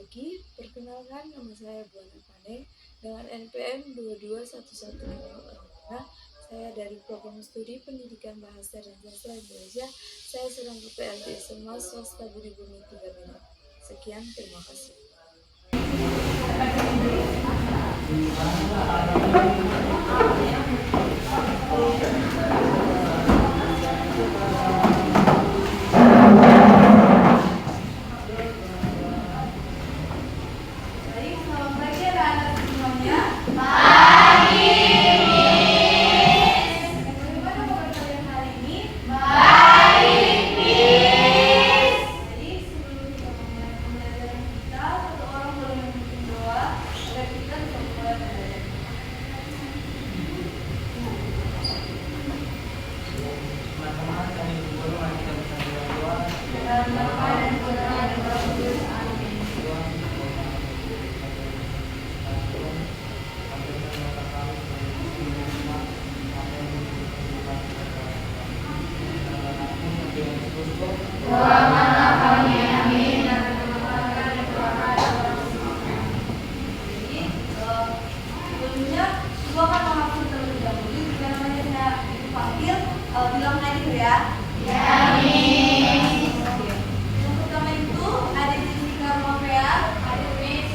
pagi, perkenalkan nama saya Buana Pane dengan NPM 221155. Saya dari Program Studi Pendidikan Bahasa dan Sastra Indonesia. Saya sedang ke PLD SMA Swasta Budi Bumi 3 Minang. Sekian, terima kasih. Bilang aja ya. Yang pertama itu ada Jessica Mopea, ada Miss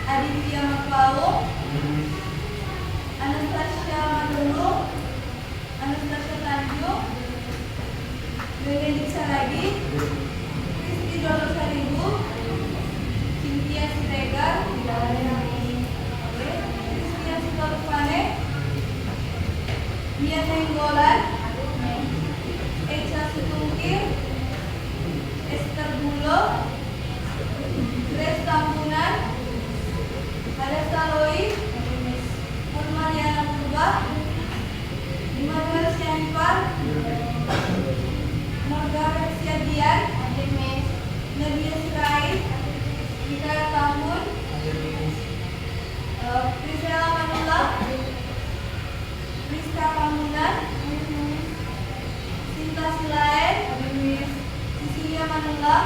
Aditya Maklau, Anastasia Madulu, Anastasia Tanjung, Benedict Saragi, Rizky Dono Saribu, Cynthia Siregar, Rizky Sitorufane, Mia Nenggolan, Echa Sutungkir, Esther Bulo, Grace Tambunan, Alessa Loi, Mariana Purba, Immanuel Sianipar, Margaret Siadian, Nadia Sirait, Mikael Tambun, Priscilla Manula, Rizka Pamunan, Sinta Silaen, Cecilia Manula,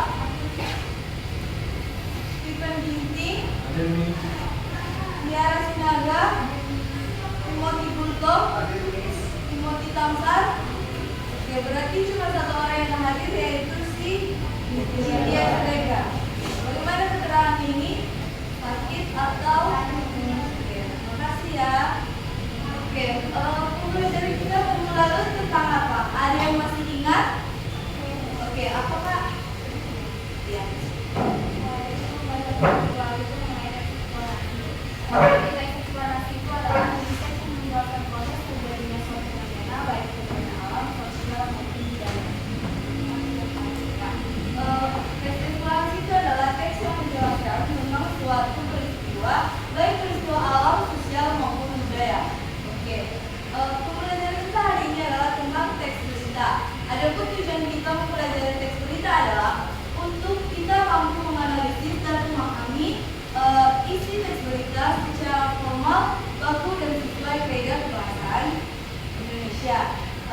Stephen Ginting, Tiara Sinaga, Timothy Bulto, Timothy Tamsar. Oke, berarti cuma satu orang yang hadir, yaitu si Cynthia Siregar. Bagaimana keterangan ini? Sakit atau? Oke, terima kasih ya. Oke, pembelajaran kita minggu lalu tentang apa? Ada yang masih ingat? Oke, apa Kak? Ya. Kita eksplorasi itu adalah riset yang menjelaskan proses terjadinya suatu fenomena baik fenomena alam, sosial maupun budaya. Teks eksplorasi itu adalah teks yang menjelaskan tentang suatu peristiwa baik peristiwa alam, sosial maupun budaya. Oke, pembelajaran kita hari ini adalah tentang teks berita. Adapun tujuan kita mempelajari teks berita adalah untuk kita mampu menganalisis dan memahami isi teks berita secara formal, baku, dan sesuai kaidah kebahasaan Indonesia.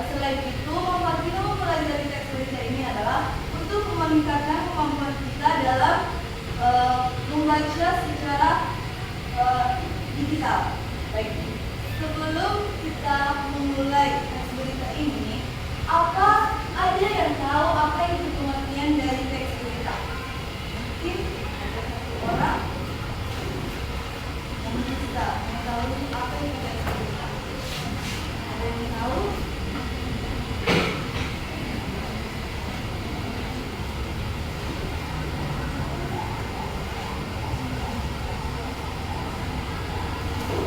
Selain itu, manfaat kita mempelajari teks berita ini adalah untuk meningkatkan kemampuan kita dalam membaca secara digital. Baik, sebelum kita memulai teks berita ini, apa ada yang tahu apa itu pengertian dari teks berita? Mungkin ada satu orang yang bisa mengetahui apa itu teks berita. Ada yang tahu?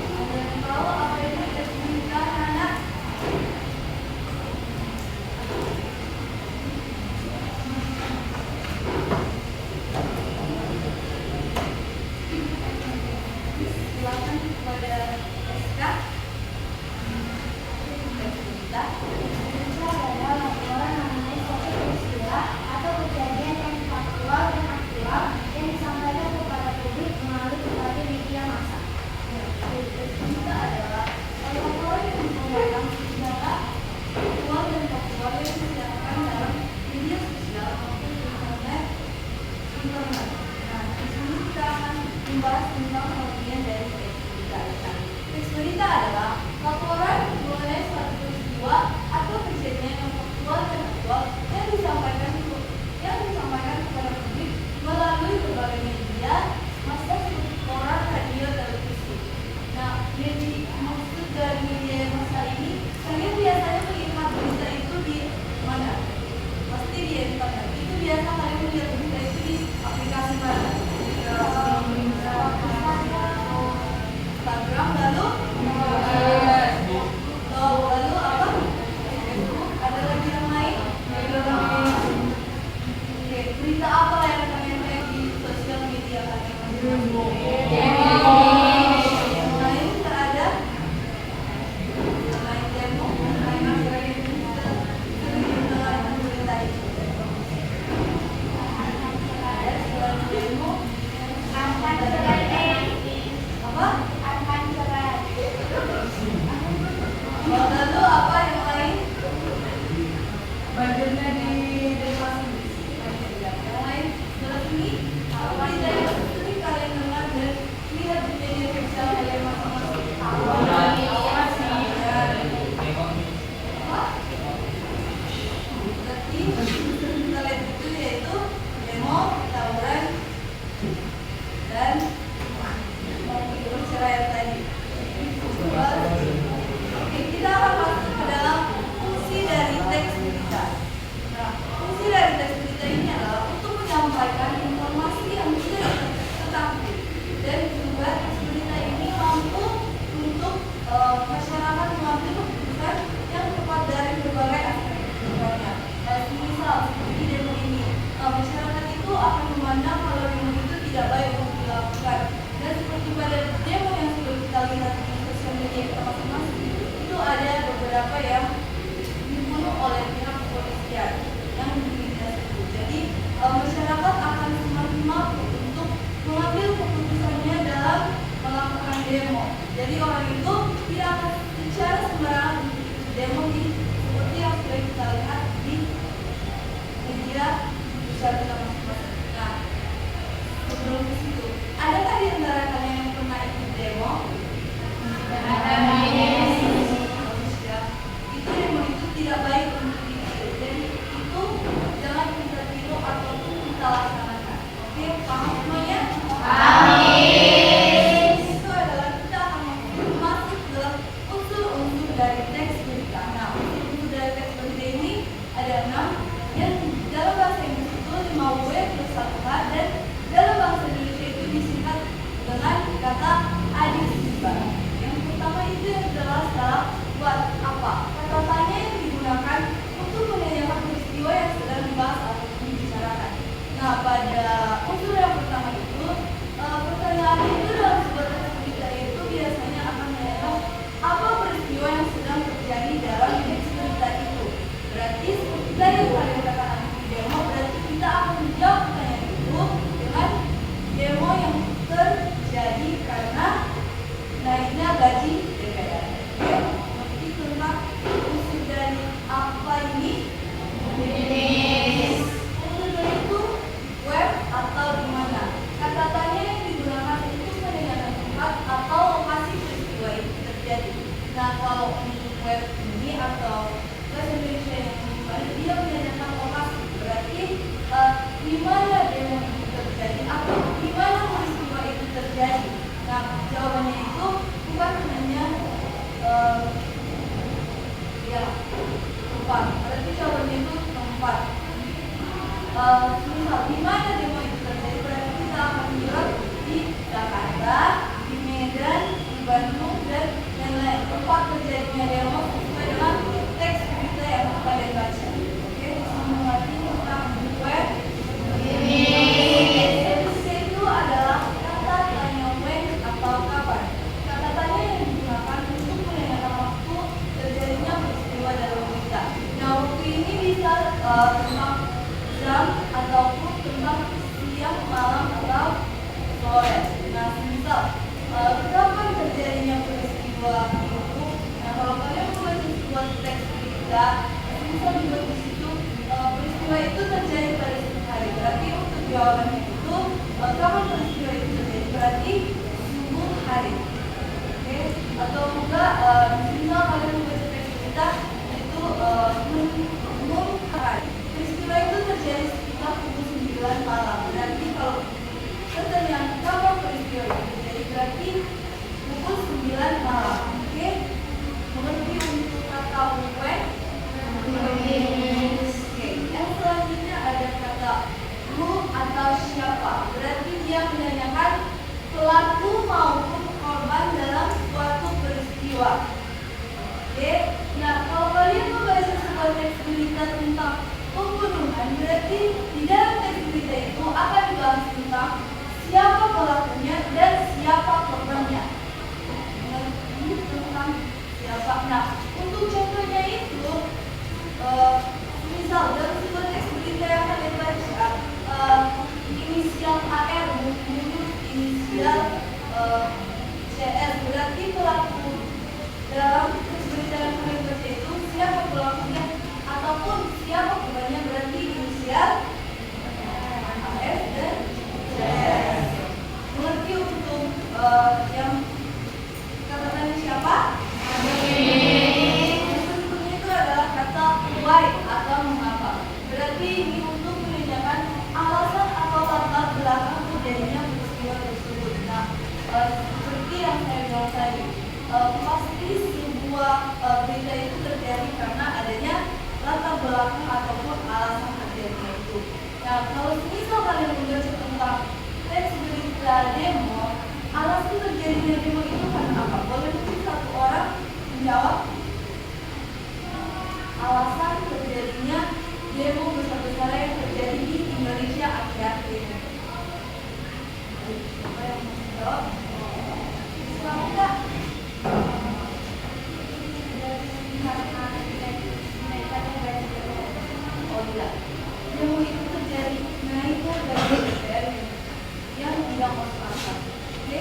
Ada yang tahu apa itu teks berita, anak? Silakan kepada SK. Teks berita. Adalah laporan mengenai suatu peristiwa atau kejadian yang faktual dan aktual yang disampaikan kepada publik melalui berbagai media massa. Teks berita adalah laporan yang menyampaikan secara aktual dan faktual yang disiarkan dalam media sosial maupun internet. Nah, di sini kita akan membahas tentang pengertian dari teks berita. Teks berita adalah laporan mengenai suatu peristiwa atau kejadian yang faktual dan aktual yang disampaikan kepada publik melalui berbagai media, masa seperti koran, radio, televisi. Nah, maksud dari media masa ini, kalian biasanya melihat berita itu di mana? Pasti di internet. Itu biasa kalian melihat berita itu di aplikasi mana? Instagram, lalu apa? Facebook, ada lagi yang lain? Oke, berita apa yang kalian lihat di sosial media kalian? Yang lain tak ada? Yang lain demo? Yang lain sering dengar berita itu? Ada selain demo? Apa? Lalu apa yang lain? Badannya di depan. Yang lain sebelah sini. Apa berita yang sering kalian dengar dan lihat di media sosial kalian masing-masing? Apa? Berarti kita lihat itu yaitu demo, tawuran, dan perceraian tadi. Oke, kita akan masuk ke dalam fungsi dari teks berita. Nah, fungsi dari teks berita ini adalah untuk menyampaikan informasi yang tidak tetapi dan juga teks berita ini mampu untuk masyarakat mengambil keputusan yang tepat dari berbagai aspek kehidupannya. Misal seperti demo ini, masyarakat itu akan memandang kalau demo itu tidak baik untuk dilakukan. Dan seperti pada demo yang sudah kita lihat di sosial media kita masing-masing, itu ada beberapa yang dibunuh oleh pihak kepolisian yang diintimidasi. Jadi masyarakat akan semakin mampu untuk mengambil keputusannya dalam melakukan demo. Jadi orang itu tidak akan secara sembarangan demo seperti yang sudah kita lihat di media sosial kita masing-masing. Nah, sebelum ke situ, adakah di antara kalian yang pernah ikut demo? Itu demo itu tidak baik untuk ditiru. Jadi itu jangan kita tiru ataupun kita laksanakan. Oke, paham semuanya? Itu adalah kita akan masuk dalam unsur-unsur dari teks berita. Nah, unsur-unsur dari teks berita ini ada 6 yang dalam bahasa Inggris itu 5W plus 1H dan dalam bahasa Indonesia itu disingkat dengan kata adisiba. Yang pertama itu yang jelas adalah buat apa? Kata tanya yang digunakan untuk menanyakan peristiwa yang sedang dibahas atau dibicarakan. Nah, pada unsur yang pertama itu pertanyaan itu dalam sebuah teks berita itu biasanya akan menanyakan apa peristiwa yang sedang terjadi dalam teks berita itu. Berarti seperti tadi yang kalian katakan di demo, berarti kita akan menjawab pertanyaan itu dengan demo yang terjadi karena naiknya gaji DPR. Oke, nanti tentang unsur dari apa ini? Unsur dari itu web atau di mana? Kata tanya yang digunakan itu menanyakan tempat atau lokasi peristiwa itu terjadi. Nah, kalau untuk web ini atau bahasa Indonesia yang dimana dia menanyakan lokasi, berarti di mana demo itu terjadi atau di mana peristiwa itu terjadi. Nah, jawabannya itu bukan hanya tempat. Berarti jawabannya itu tempat. Misal di mana demo itu terjadi, berarti kita akan menjawab di Jakarta, di Medan, di Bandung dan lain-lain. Tempat terjadinya demo sesuai dengan teks berita yang kalian baca. Oke, mengerti tentang web. Itu adalah kata tanya when atau kapan. Kata tanya yang digunakan untuk menanyakan waktu terjadinya peristiwa dalam berita. Nah, waktu ini bisa tentang jam ataupun tentang siang, malam atau sore. Nah, misal kapan terjadinya peristiwa itu? Nah, kalau kalian membaca sebuah teks berita, bisa dibuat di situ peristiwa itu terjadi pada suatu hari. Berarti untuk jawabannya itu kapan atau siapa. Berarti dia menanyakan pelaku maupun korban dalam suatu peristiwa. Oke, nah kalau kalian membaca sebuah teks berita tentang pembunuhan, berarti di dalam teks berita itu akan dibahas tentang siapa pelakunya dan siapa korbannya. Mengerti tentang siapa? Nah, untuk contohnya itu, misal dalam sebuah teks berita yang kalian baca, inisial AR membunuh inisial CS, berarti pelaku dalam teks berita yang kalian baca itu siapa pelakunya ataupun siapa korbannya, berarti inisial AS dan CS. Mengerti untuk yang kata-katanya siapa? Yang berikutnya itu adalah kata why atau mengapa. Berarti ini untuk menanyakan alasan atau latar belakang terjadinya peristiwa tersebut. Nah, seperti yang saya bilang tadi, pasti sebuah berita itu terjadi karena adanya latar belakang ataupun alasan terjadinya itu. Nah, kalau misal kalian membaca tentang teks berita demo, alasan terjadinya demo itu karena apa? Boleh mungkin satu orang menjawab? Alasan terjadinya demo besar-besaran yang terjadi di Indonesia akhir-akhir ini. Siapa yang mau menjawab? Silakan Kak. Oh tidak, demo itu terjadi naiknya gaji DPR yang tidak masuk akal. Oke,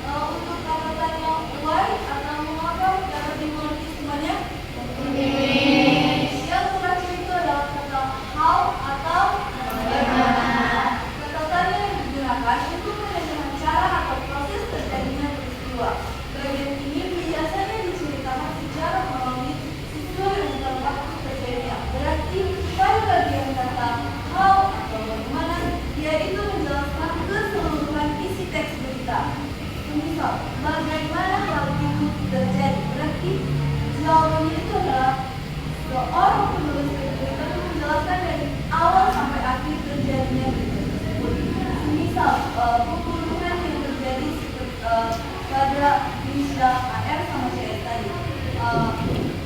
untuk kata-katanya why atau mengapa dapat dimengerti semuanya? Yang terakhir itu adalah kata how atau bagaimana. Kata-kata yang digunakan itu menanyakan cara atau proses terjadinya peristiwa. Bagian ini biasanya diceritakan secara kronologis sesuai dengan waktu terjadinya. Berarti pada bagian kata how atau bagaimana, yaitu menjelaskan keseluruhan isi teks berita. Misal, bagaimana hal itu terjadi? Berarti jawabannya itu adalah seorang penulis teks berita itu menjelaskan dari awal sampai akhir terjadinya berita tersebut. Misal, pembunuhan yang terjadi pada inisial AR sama CS tadi,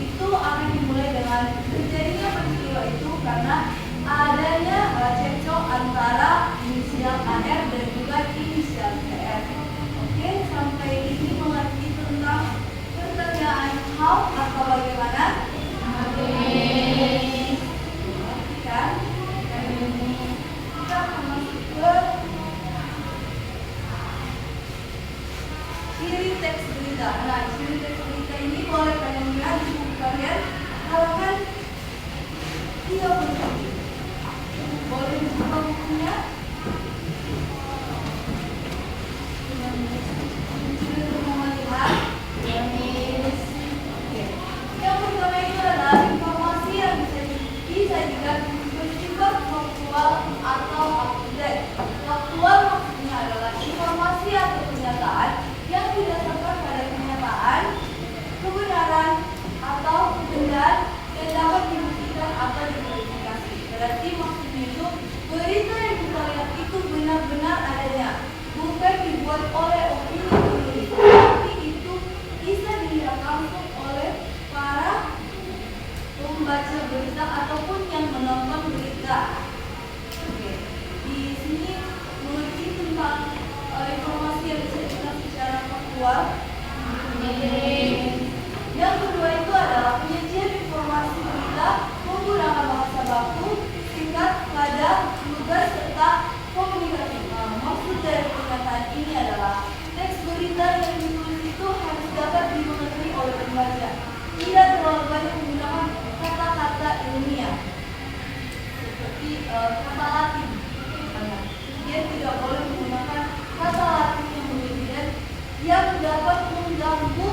itu akan dimulai dengan terjadinya peristiwa itu karena adanya cekcok antara inisial AR dan juga inisial CS. Oke, sampai ini mengerti tentang pertanyaan how atau bagaimana? Mengerti kan? Kita akan masuk ke ciri teks berita. Nah, ciri teks berita ini boleh kalian lihat di buku kalian halaman 37. Boleh dibuka bukunya. Yang pertama itu adalah informasi yang bisa bersifat faktual atau up-to-date. Faktual maksudnya adalah informasi atau pernyataan yang didasarkan pada kenyataan, kebenaran atau kebenaran yang dapat dibuktikan atau diverifikasi. Berarti maksudnya itu berita yang kita lihat itu benar-benar adanya, bukan dibuat oleh opini penulis, tapi itu bisa dilihat langsung oleh para pembaca berita ataupun yang menonton berita. Oke, di sini mengerti tentang informasi yang bisa dilihat secara faktual. Yang kedua itu adalah penyajian informasi berita menggunakan bahasa baku, singkat, padat, lugas, serta komunikatif. Maksud dari pernyataan ini adalah teks berita yang ditulis itu harus dapat dimengerti oleh pembaca. Tidak terlalu banyak menggunakan kata-kata ilmiah seperti kata Latin. Dia tidak boleh menggunakan kata Latin yang berlebihan yang dapat mengganggu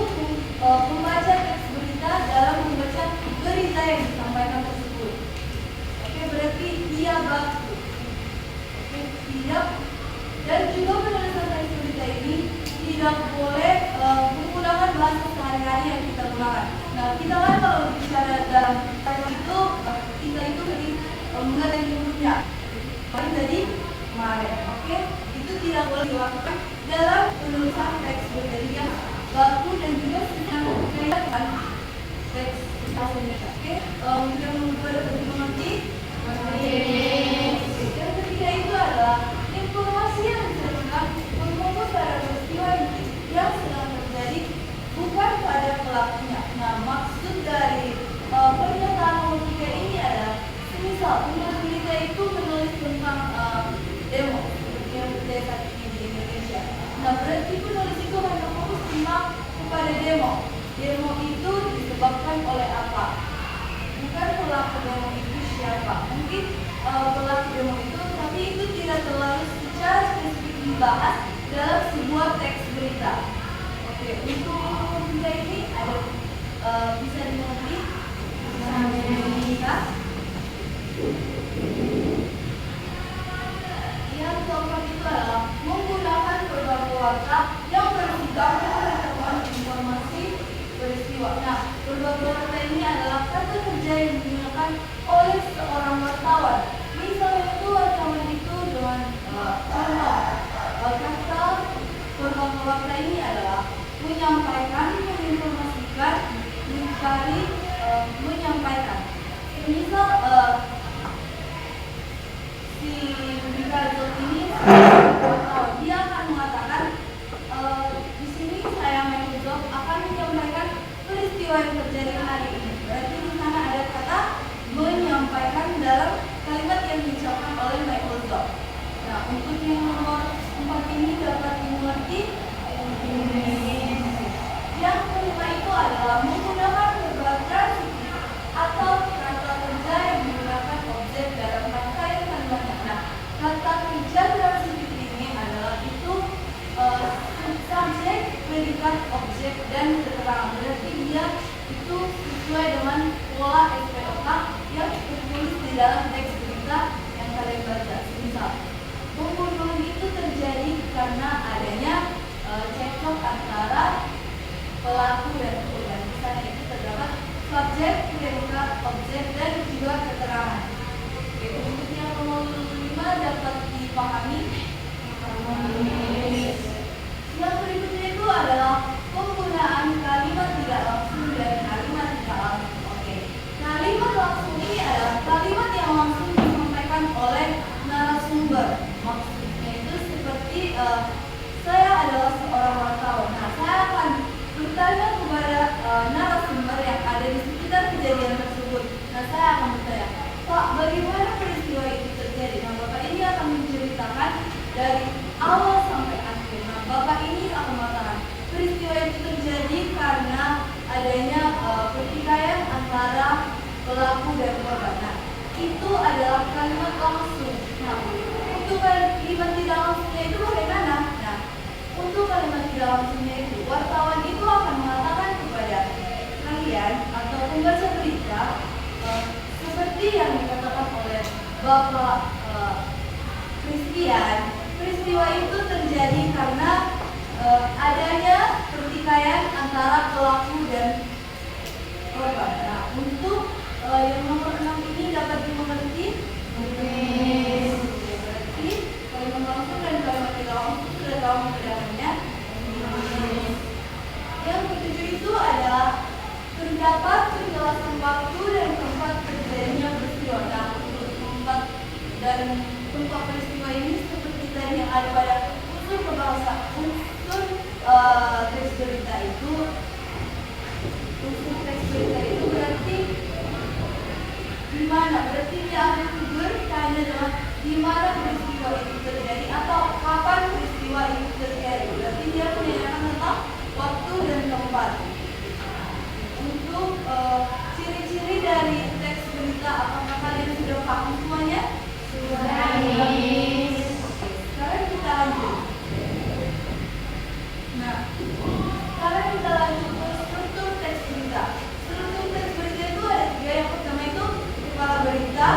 pembaca teks berita dalam membaca berita yang disampaikan tersebut. Oke, berarti dia baku. Oke, tidak. Dan juga penulisan teks berita ini tidak boleh menggunakan bahasa sehari-hari yang kita gunakan. Nah, kita kan kalau bicara dalam teks itu kita itu tadi mengenai hurufnya. Paling tadi kemarin. Oke, itu tidak boleh dilakukan dalam penulisan teks berita yang baku dan juga sedang berkaitan teks aslinya. Oke, yang membuat lebih mengerti. Yang ketiga itu adalah informasi yang disertakan berfokus pada peristiwa yang sedang terjadi, bukan pada pelakunya. Nah, maksud dari pernyataan nomor 3 ini adalah misal penulis berita itu menulis tentang demo seperti yang terjadi saat ini di Indonesia. Nah, berarti penulis itu hanya fokus tentang kepada demo. Demo itu disebabkan oleh apa? Bukan pelaku demo itu siapa. Mungkin pelaku demo itu, tapi itu tidak terlalu secara spesifik dibahas dalam sebuah teks berita. Oke, untuk nomor 3 ini ada bisa dimengerti? Bisa. Yang keempat itu adalah menggunakan berbagai warta yang bersifat pengetahuan informasi peristiwa. Nah, berbagai warta ini adalah kata kerja yang digunakan oleh seorang wartawan. Misalnya itu wartawan itu dengan contoh kata berbagai warta ini adalah menyampaikan, menginformasikan, mencari, menyampaikan. Misal si Ricardo ini dia akan mengatakan di sini saya Michael Job akan menyampaikan peristiwa yang terjadi hari ini. Berarti di sana ada kata menyampaikan dalam kalimat yang diucapkan oleh Michael Job. Nah, untuk yang nomor 4 ini dapat dimengerti. Yang kelima itu adalah menggunakan verb transitif atau kata kerja yang menggunakan objek dalam rangkaian kalimatnya. Nah, kata kerja transitif ini adalah itu subjek, predikat, objek, dan keterangan. Berarti dia itu sesuai dengan pola SPOK yang tertulis di dalam teks berita yang kalian baca. Misal, pembunuhan itu terjadi karena adanya cekcok antara pelaku dan korban. Di sana itu terdapat subjek, predikat, objek, dan juga keterangan. Oke, untuk yang nomor 5 dapat dipahami. Yang berikutnya itu adalah penggunaan kalimat tidak langsung dan kalimat tidak langsung. Oke, kalimat langsung ini adalah kalimat yang langsung disampaikan oleh narasumber. Maksudnya itu seperti saya adalah seorang wartawan. Nah, saya akan bertanya kepada narasumber yang ada di sekitar kejadian tersebut. Nah, saya akan bertanya, Pak, bagaimana peristiwa itu terjadi? Nah, Bapak ini akan menceritakan dari awal sampai akhir. Nah, Bapak ini akan mengatakan peristiwa itu terjadi karena adanya pertikaian antara pelaku dan korban. Nah, itu adalah kalimat langsung. Nah, untuk kalimat tidak langsungnya itu bagaimana? Nah, untuk kalimat tidak langsungnya itu, wartawan itu akan mengatakan kepada kalian atau pembaca berita seperti yang dikatakan oleh Bapak Christian, peristiwa itu terjadi karena adanya pertikaian antara pelaku dan korban. Nah, untuk yang nomor 6 ini dapat dimengerti. Berarti kalimat langsung dan kalimat tidak langsung sudah tahu membedakannya. Yang ketujuh itu adalah terdapat penjelasan waktu dan tempat terjadinya peristiwa. Nah, untuk tempat dan tempat peristiwa ini seperti tadi yang ada pada unsur kebahasaan, unsur teks berita itu, berarti di mana? Berarti dia akan bertanya dengan di mana peristiwa itu terjadi atau kapan peristiwa itu terjadi. Berarti dia menanyakan tentang waktu dan tempat. Untuk ciri-ciri dari teks berita, apakah kalian sudah paham semuanya? Sudah. Sekarang kita lanjut. Nah, sekarang kita lanjut ke struktur teks berita. Struktur teks berita itu ada 3. Yang pertama itu kepala berita,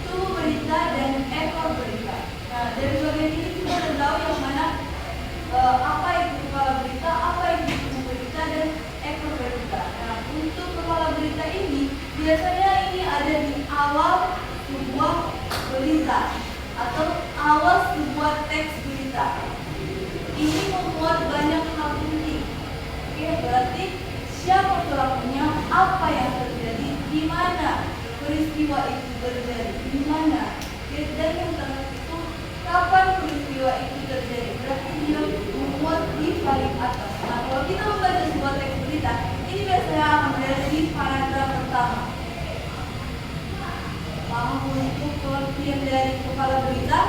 tubuh berita, dan ekor berita. Nah, dari bagian ini kita sudah tahu yang mana apa itu kepala berita, apa itu tubuh berita, dan ekor berita. Nah, untuk kepala berita ini biasanya ini ada di awal sebuah berita atau awal sebuah teks berita. Ini memuat banyak hal penting. Oke, berarti siapa pelakunya, apa yang terjadi, di mana peristiwa itu terjadi, di mana. Dan yang terakhir itu kapan peristiwa itu terjadi. Berarti dia memuat di paling atas. Nah, kalau kita membaca sebuah teks berita, ini biasanya akan berada di paragraf pertama. Paham untuk pengertian dari kepala berita?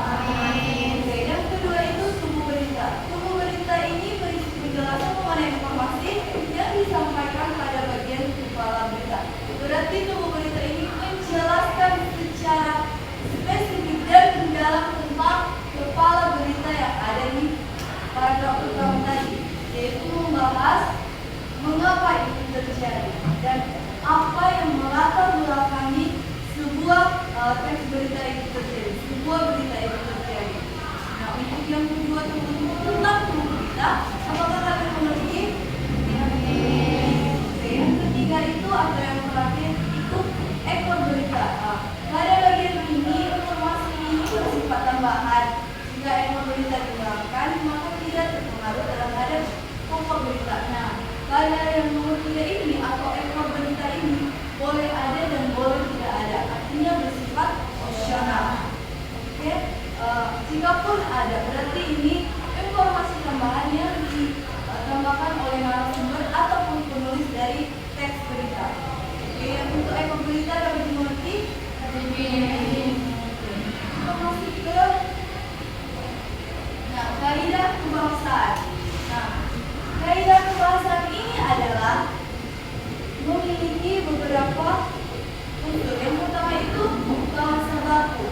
Oke, yang kedua itu sumber berita. Sumber berita ini berisi penjelasan mengenai informasi yang disampaikan pada bagian kepala berita. Berarti sumber berita ini menjelaskan secara spesifik dan mendalam tentang kepala berita yang ada di paragraf pertama tadi, yaitu membahas mengapa itu terjadi dan apa yang melatar belakangi sebuah teks berita itu terjadi, sebuah berita itu terjadi. Nah, untuk yang kedua tentang sumber berita, apakah kalian mengerti? Oke, yang ketiga itu atau yang terakhir itu ekor berita. Pada bagian ini informasi ini bersifat tambahan. Jika ekor berita dihilangkan, maka tidak terpengaruh terhadap pokok berita. Nah, pada yang nomor 3 ini atau ekor berita ini boleh ada dan boleh tidak ada. Artinya bersifat opsional. Oke, jikapun ada, berarti ini informasi tambahan yang ditambahkan oleh narasumber ataupun penulis dari teks berita. Oke, untuk ekor berita dapat dimengerti. Kita masuk ke kaidah kebahasaan. Nah, kaidah kebahasaan ini adalah memiliki beberapa unsur. Yang pertama itu bahasa baku.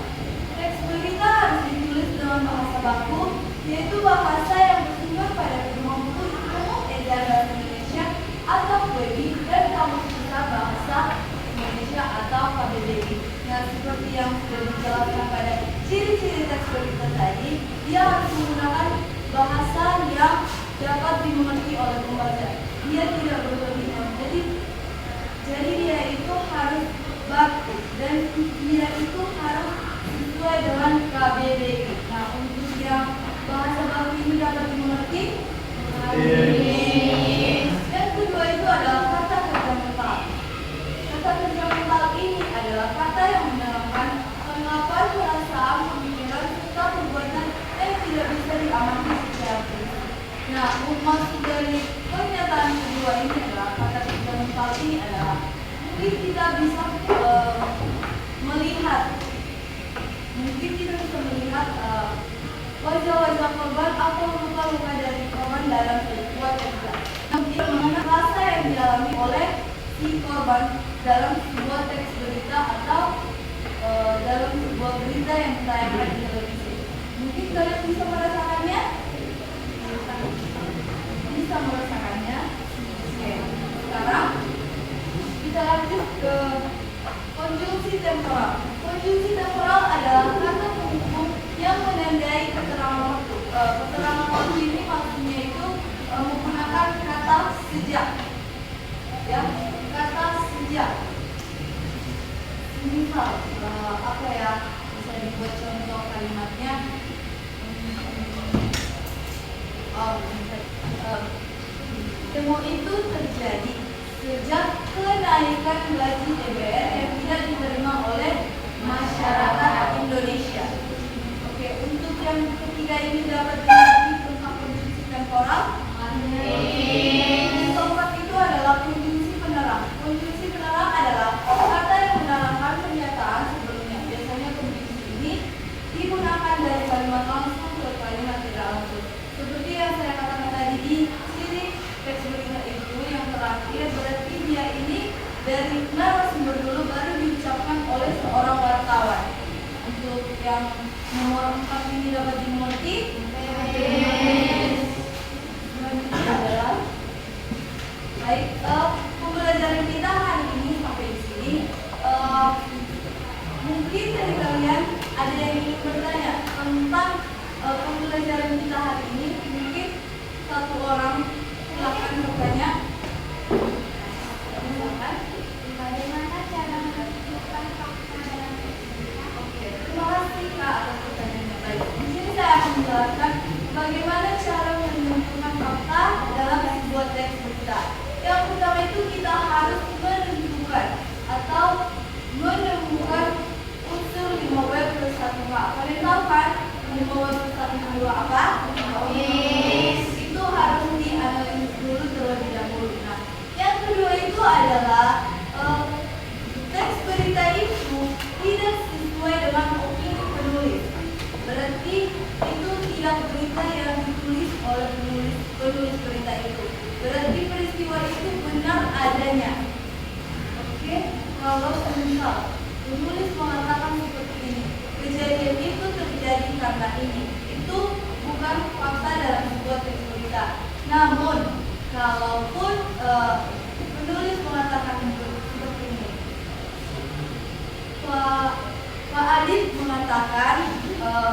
Teks berita harus ditulis dengan bahasa baku, yaitu bahasa yang bersumber pada kemampuan umum ejaan bahasa Indonesia atau KBBI dan Kamus Besar Bahasa Indonesia atau KBBI. Nah, seperti yang sudah dijelaskan pada ciri-ciri teks berita tadi, dia harus menggunakan bahasa yang dapat dimengerti oleh pembaca. Dia tidak berlebihan. Jadi dia itu harus baku dan dia itu harus sesuai dengan KBBI. Nah, untuk yang bahasa baku ini dapat dimengerti. Yang kedua itu adalah kata kerja mental. Kata kerja mental ini adalah kata yang menerangkan pengungkapan perasaan, pemikiran, serta perbuatan yang tidak bisa diamati secara tulis. Nah, maksud dari pernyataan kedua ini adalah kata kerja mental ini adalah mungkin kita bisa melihat wajah-wajah korban atau luka-luka dari korban dalam sebuah cerita. Mengenai rasa yang dialami oleh si korban dalam sebuah teks berita atau dalam sebuah berita yang ditayangkan di televisi. Mungkin kalian bisa merasakannya? Bisa merasakannya? Oke. Sekarang kita lanjut ke konjungsi temporal. Konjungsi temporal adalah kata penghubung yang menandai keterangan waktu. Keterangan waktu ini maksudnya itu menggunakan kata sejak. Ya, kata sejak. Misal, apa ya? Bisa dibuat contoh kalimatnya. Demo itu terjadi sejak kenaikan gaji DPR yang tidak diterima oleh masyarakat Indonesia. Oke, untuk yang ketiga ini dapat dimengerti tentang konjungsi temporal. Yang keempat itu adalah konjungsi penerang. Konjungsi penerang adalah kata yang menerangkan pernyataan sebelumnya. Biasanya konjungsi ini digunakan dari kalimat langsung ke kalimat tidak langsung. Seperti yang saya katakan tadi di ciri teks berita itu yang terakhir, berarti dia ini dari narasumber dulu baru diucapkan oleh seorang wartawan. Untuk yang nomor 4 ini dapat dimengerti. menjelaskan bagaimana cara menentukan fakta dalam sebuah teks berita. Yang pertama itu kita harus menentukan atau menemukan unsur 5W plus 1H. Kalian tahu kan 5W plus 1H apa? Yes. Itu harus dianalisis dulu terlebih dahulu. Nah, yang kedua itu adalah teks berita itu tidak sesuai dengan opini penulis. Berarti itu tidak berita yang ditulis oleh penulis berita itu. Berarti peristiwa itu benar adanya. Oke, kalau semisal penulis mengatakan seperti ini, kejadian itu terjadi karena ini, itu bukan fakta dalam sebuah teks berita. Namun, kalaupun penulis mengatakan seperti ini, Pak Adit mengatakan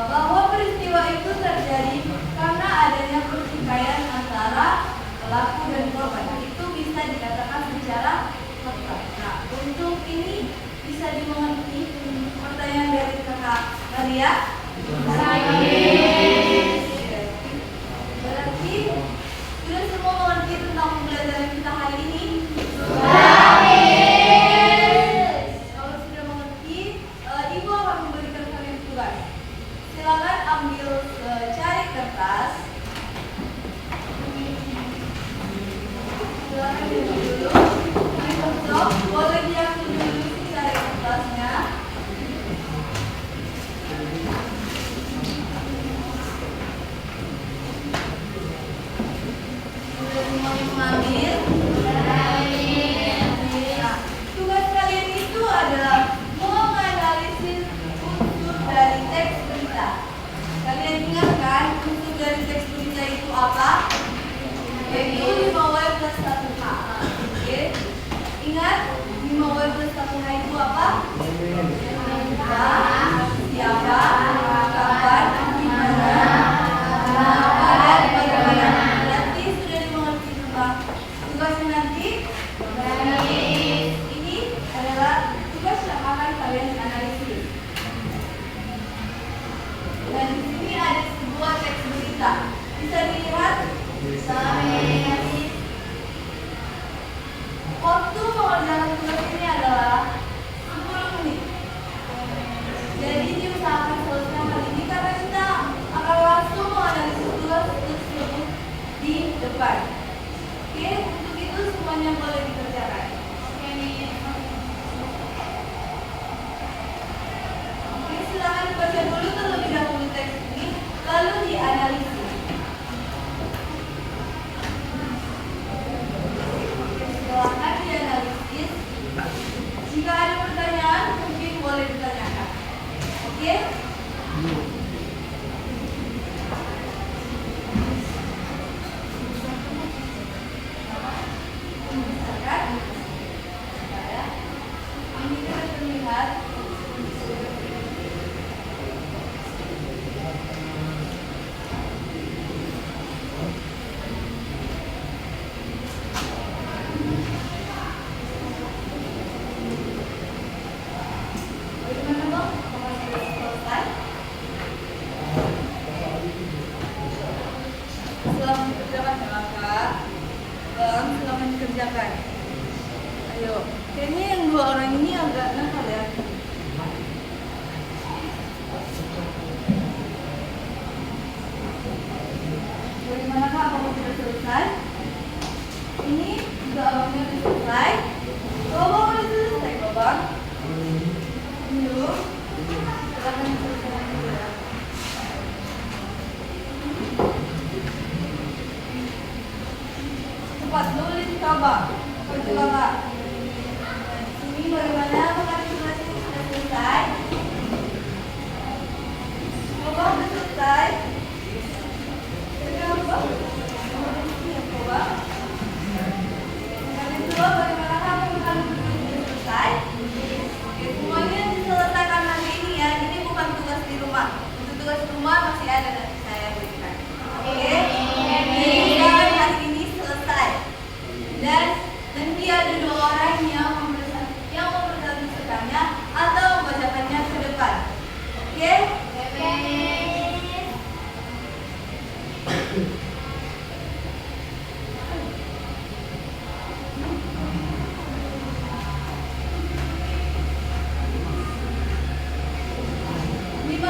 bahwa peristiwa itu terjadi karena adanya pertikaian antara pelaku dan korban. Itu bisa dikatakan secara fakta. Nah, untuk ini bisa dimengerti pertanyaan dari kakak Maria? Berarti sudah semua mengerti tentang pembelajaran kita hari ini? Kalau sudah mengerti, Ibu akan memberikan kalian tugas. Silakan ambil cari kertas. Silakan dulu. Microsoft boleh diambil dulu cari kertasnya. Sudah semua yang mengambil? Nah, tugas kalian itu adalah menganalisis unsur dari teks berita. Kalian ingat kan unsur dari teks berita itu apa? Yaitu 5W plus 1H. Oke. Ingat 5W plus 1H itu apa? Siapa, kapan, di mana, kenapa, dan bagaimana. Berarti sudah dimengerti tentang tugasnya nanti. Ini adalah tugas yang akan kalian analisis. Dan di sini ada sebuah teks berita. Bisa dilihat? Waktu mengerjakan tugas ini adalah 10 menit. Jadi diusahakan selesai kali ini karena kita akan langsung menganalisis tugas tersebut di depan. Oke, untuk itu semuanya boleh dikerjakan. Oke, silakan dibaca dulu terlebih dahulu teks ini, lalu dianalisis. Silakan dianalisis. Jika ada pertanyaan, mungkin boleh ditanyakan. Oke? Misalkan, ini kan terlihat bagaimana Bang? Apakah sudah selesai? Selamat dikerjakan ya Kak. Bang, selamat dikerjakan. Ayo, kayaknya yang 2 orang ini agak nakal ya. Bagaimana Kak? Apakah sudah selesai? Ini juga abangnya sudah selesai. Kalau Bang sudah selesai kok Bang. Yuk, silakan diselesaikan dulu ya. Cepat nulis coba. Coba Kak. Ini bagaimana? Apakah tugas ini sudah selesai? Coba sudah selesai. Coba. Coba. Kalian dua bagaimana? Apakah kalian sudah selesai? Oke, semuanya diselesaikan hari ini ya. Ini bukan tugas di rumah. Untuk tugas rumah masih ada nanti saya berikan. Oke. Jadi hari ini selesai. Dan nanti ada 2 Lima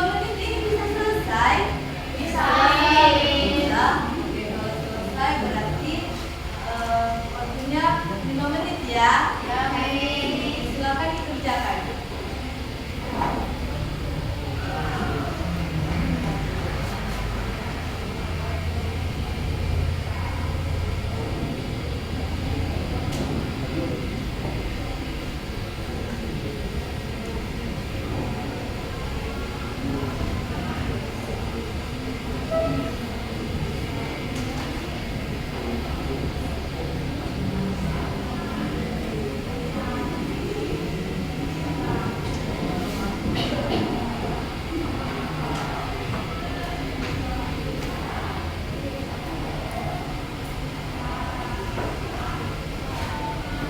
menit ini bisa selesai? Bisa. Bisa. Oke, kalau selesai berarti waktunya 5 menit ya. Silakan dikerjakan.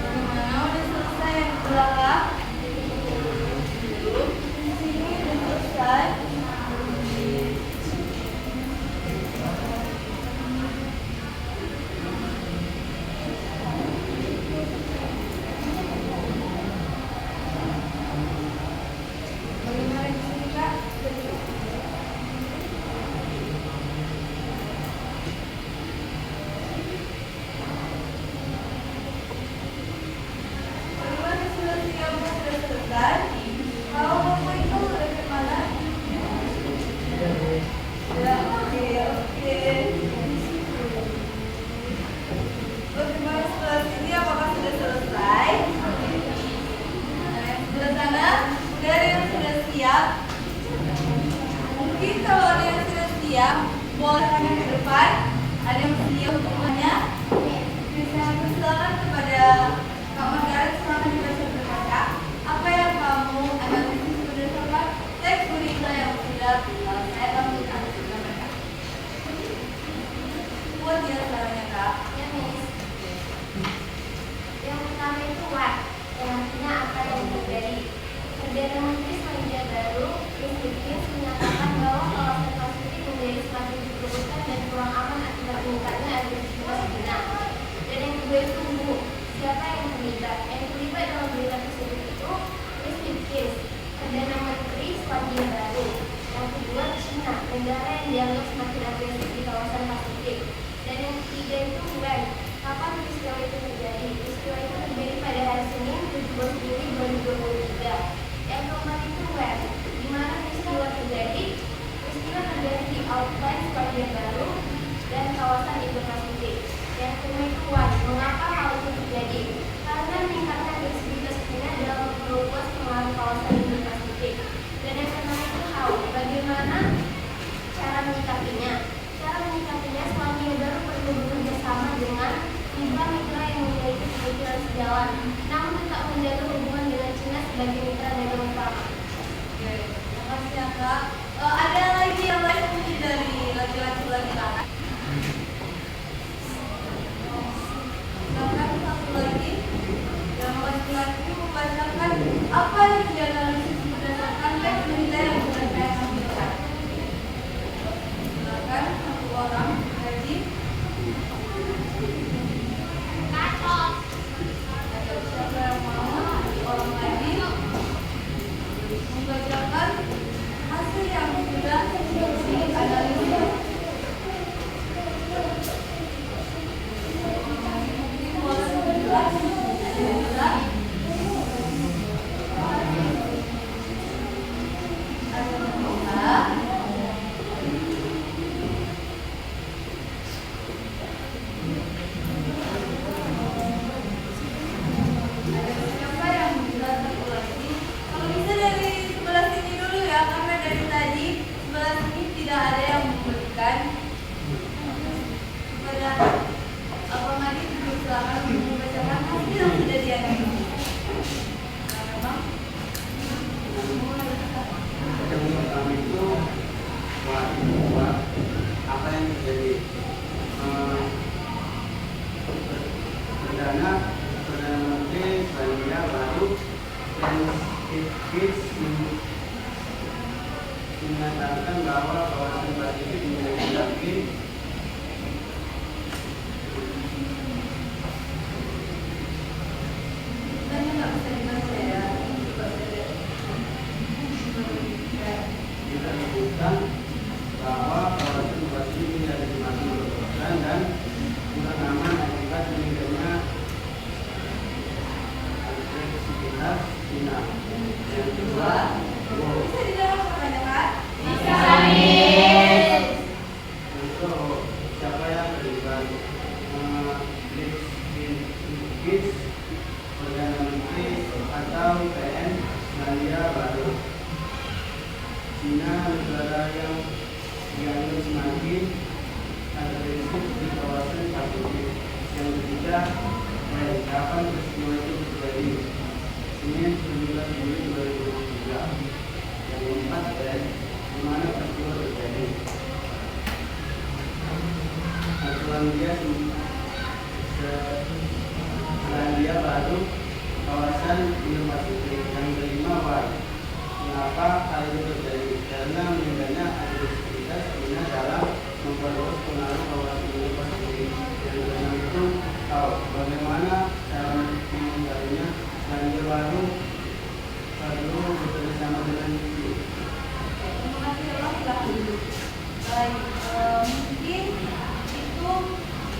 Bagaimana udah selesai yang di belakang? Belum. Di sini udah selesai. Bagaimana di sini Kak? Bagaimana simulasi kamu sudah selesai? Kalau kamu itu udah kemana? Ya, oke. Bagaimana simulasi ini? Apakah sudah selesai? Nah, yang sebelah sana, udah ada yang sudah siap? Mungkin kalau ada yang sudah siap, boleh hanya ke depan. Ada yang siap untuk tanya? Bisa silakan kepada Kak Margaret, silakan dibaca. Apa yang kamu analisis berdasarkan teks berita yang sudah saya lakukan kepada mereka? Buat ya caranya Kak. Ya, Miss. Yang pertama itu what, yang artinya apa yang terjadi. Perdana Menteri Selandia Baru, Chris menyatakan bahwa kawasan Pasifik menjadi semakin diperbutkan dan kurang aman akibat meningkatnya agresivitas China. Dan yang kedua itu who, siapa yang terlibat. Yang terlibat dalam berita tersebut itu Chris, Perdana Menteri Selandia Baru. Yang kedua China, negara yang dianggap semakin agresif di kawasan Pasifik. Dan yang ketiga itu when, kapan peristiwa itu terjadi. Peristiwa itu terjadi pada hari Senin 17 Juli 2023. Yang keempat itu when, di mana peristiwa terjadi. Peristiwa terjadi di outline Selandia Baru dan kawasan Indo-Pasifik. Yang kelima itu why, mengapa hal itu terjadi. Karena meningkatnya agresivitas China dalam meluas pengaruh kawasan Indo-Pasifik. Dan yang keenam itu how, bagaimana cara menyikapinya. Cara menyikapinya, Selandia Baru perlu bekerja sama dengan mitra-mitra yang memiliki pemikiran sejalan, namun tetap menjaga hubungan dengan China sebagai mitra dagang utama. Oke, terima kasih ya Kak. Ada lagi yang lain mungkin dari laki-laki Kak? Silakan satu lagi. Yang laki-laki membacakan apa yang dianalisis berdasarkan teks berita yang sudah saya tampilkan. Silakan satu orang lagi. Ada siapa yang mau? Orang lagi membacakan hasil yang sudah dianalisis. Mungkin boleh menjelas. Ada yang jelas? Ada yang bisa? Siapa yang bisa satu lagi? Kalau bisa dari sebelah sini dulu ya, karena dari tadi sebelah sini tidak ada yang memberikan. Kepada Abang Adi juga silakan membacakan hasil yang sudah dianalisis. Nah, memang Yang pertama itu bahwa apa yang terjadi. Perdana Menteri Selandia Baru dan Chris menyatakan bahwa kawasan Pasifik menjadi semakin diperbutkan dan kurang aman akibat meningkatnya agresivitas China dalam meluas pengaruh kawasan Indo-Pasifik. Dan yang kedua itu why, mengapa hal itu terjadi. Karena meningkatnya agresivitas China dalam meluas pengaruh kawasan Indo-Pasifik. Dan yang ketiga itu how, bagaimana cara menyikapinya. Cara menyikapinya, Selandia Baru perlu bekerja sama dengan mitra-mitra yang memiliki pemikiran sejalan, namun tetap menjaga hubungan dengan China sebagai mitra dagang utama. Oke, terlibat. Kids Perdana Menteri atau PN Selandia Baru. Cina negara yang dianggap semakin agresif di kawasan Pasifik. Yang ketiga, kapan peristiwa itu terjadi? Senin 19 Juli 2023. Yang keempat, di mana peristiwa terjadi? Selandia Baru, kawasan Indo-Pasifik. Yang kelima, why? Mengapa hal itu terjadi? Karena meningkatnya agresivitas China dalam memperluas pengaruh kawasan Indo-Pasifik. Yang keenam itu, bagaimana cara meningkatnya Selandia Baru perlu bekerjasama dengan itu. Terima kasih Allah dulu. Baik, mungkin itu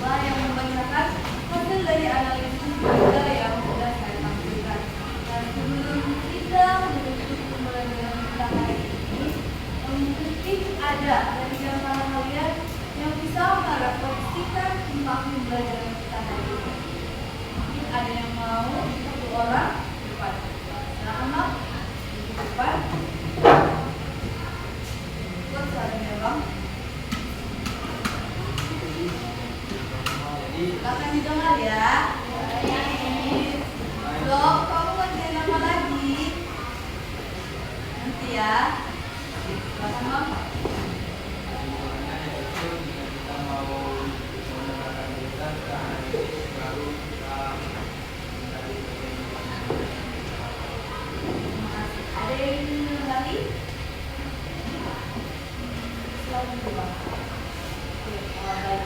yang membacakan hasil dari analisis berita yang sudah saya tampilkan. Dan sebelum kita menutup pembelajaran kita hari ini, mungkin ada dari antara kalian yang bisa merefleksikan tentang pembelajaran kita hari ini. Mungkin ada yang mau, satu orang depan. Silakan Bang, di depan. Ikut suaranya Bang. Silakan didengar ya. Blok, kamu ngerjain apa lagi? Nanti ya. Silakan Bang. Ada yang ingin menanggapi? Silakan Bang. Oke, baik.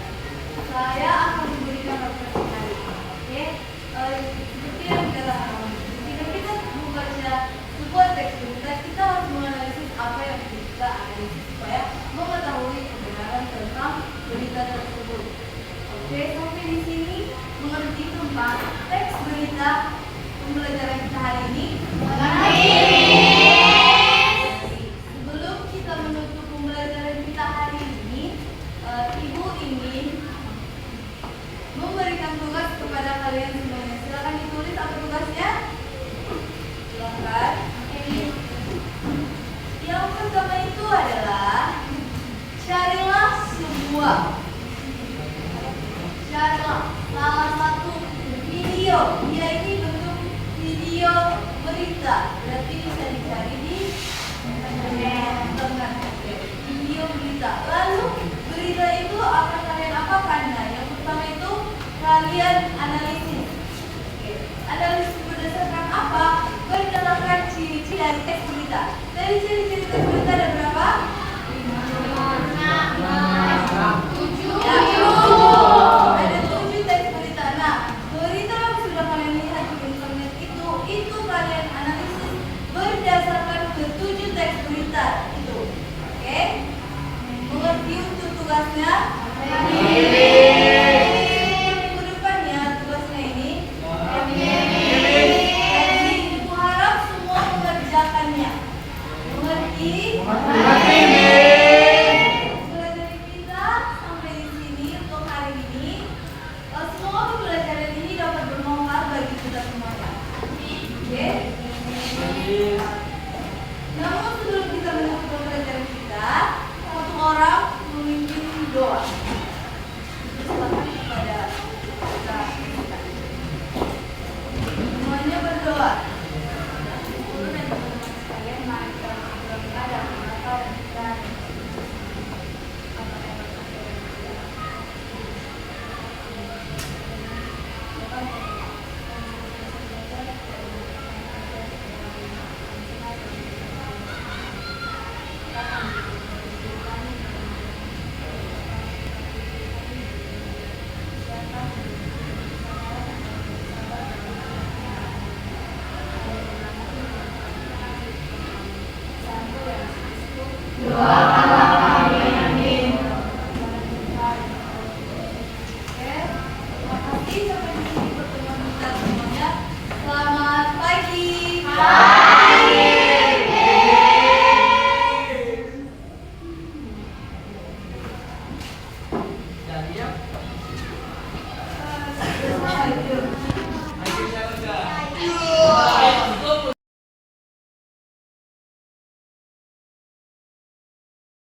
Saya akan memberikan referensi hari ini. Oke, seperti yang kita lakukan. Jika kita membaca sebuah teks berita, kita harus menganalisis apa yang kita analisis supaya mengetahui kebenaran tentang berita tersebut. Oke, sampai di sini mengerti tentang teks berita pembelajaran kita hari ini. Sebelum kita menutup pembelajaran kita hari ini, Ibu ingin memberikan tugas kepada kalian semuanya. Silakan ditulis apa tugasnya. Silakan. Yang pertama itu adalah carilah salah satu video. Dia ini bentuk video berita. Berarti bisa dicari di internet. Video berita. Lalu berita itu akan kalian apakan? Nah, yang pertama itu kalian analisis. Analisis berdasarkan apa? Berdasarkan ciri-ciri dari teks berita. Dari ciri-ciri teks berita ada berapa? 7. Ada 7 teks berita. Nah, berita yang sudah kalian lihat di internet itu kalian analisis berdasarkan ke-7 teks berita itu. Oke? Mengerti untuk tugasnya? Minggu depan ya tugasnya ini. Jadi ibu harap semua mengerjakannya. Mengerti? Pembelajaran kita sampai di sini untuk hari ini. Semoga pembelajaran ini dapat bermanfaat bagi kita semuanya. Oke? Namun sebelum kita menutup pembelajaran kita, satu orang memimpin doa. Silakan kepada kita. Semuanya berdoa.